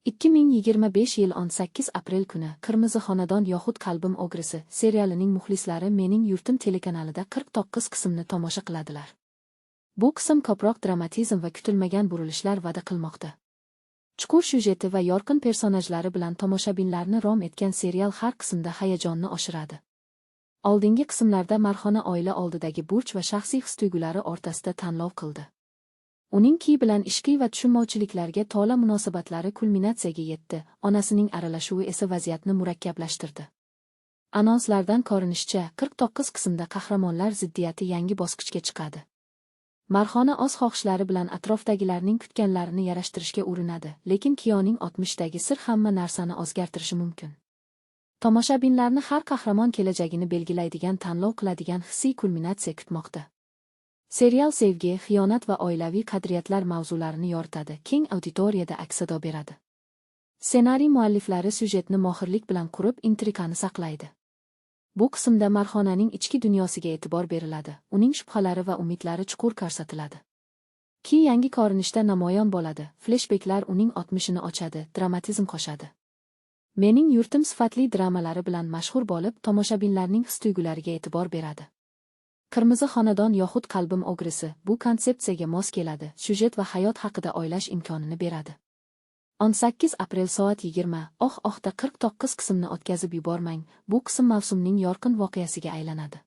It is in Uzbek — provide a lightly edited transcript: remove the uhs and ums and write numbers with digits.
2025 yil 18 aprel kuni Qirmizi xonadon yoxud Qalbim o'grisi serialining muxlislari Mening yurtim telekanalida 49 qismni tomosha qiladilar. Bu qism ko'proq dramatizm va kutilmagan burilishlar va'da qilmoqda. Chuqur syujeti va yorqin personajlari bilan tomoshabinlarni rom etgan serial har qismda hayajonni oshiradi. Oldingi qismlarda Marxona oila oldidagi burch va shaxsiy his-tuyg'ulari o'rtasida tanlov qildi. Uning Ki bilan ishqiy va tushunmovchiliklarga to'la munosabatlari kulminatsiyaga yetdi, onasining aralashuvi esa vaziyatni murakkablashtirdi. Anonslardan ko'rinishicha, 49 qismda qahramonlar ziddiyati yangi bosqichga chiqadi. Marxona o'z xohishlari bilan atrofdagilarning kutganlarini yarashtirishga urinadi, lekin Kiyoning 60dagi sir hamma narsani o'zgartirishi mumkin. Tomoshabinlarni har qahramon kelajagini belgilaydigan tanlov qiladigan hissiy kulminatsiya kutmoqda. Serial sevgi, xiyonat va oilaviy qadriyatlar mavzularini yoritadi, keng auditoriyada aks-sado beradi. Ssenariy mualliflari syujetni mohirlik bilan qurib, intrigani saqlaydi. Bu qismda Marxonaning ichki dunyosiga e'tibor beriladi, uning shubhalari va umidlari chuqur ko'rsatiladi. Ki yangi ko'rinishda namoyon bo'ladi, fleshbeklar uning o'tmishini ochadi, dramatizm qo'shadi. Mening yurtim sifatli dramalari bilan mashhur bo'lib, tomoshabinlarning his-tuyg'ulariga e'tibor beradi. Qirmizi xonadon yoxud Qalbim o'grisi bu konsepsiyaga mos keladi, syujet va hayot haqida o'ylash imkonini beradi. 18 aprel soat 20 da 49 qismni o'tkazib yubormang, bu qism mavsumning yorqin voqeasiga aylanadi.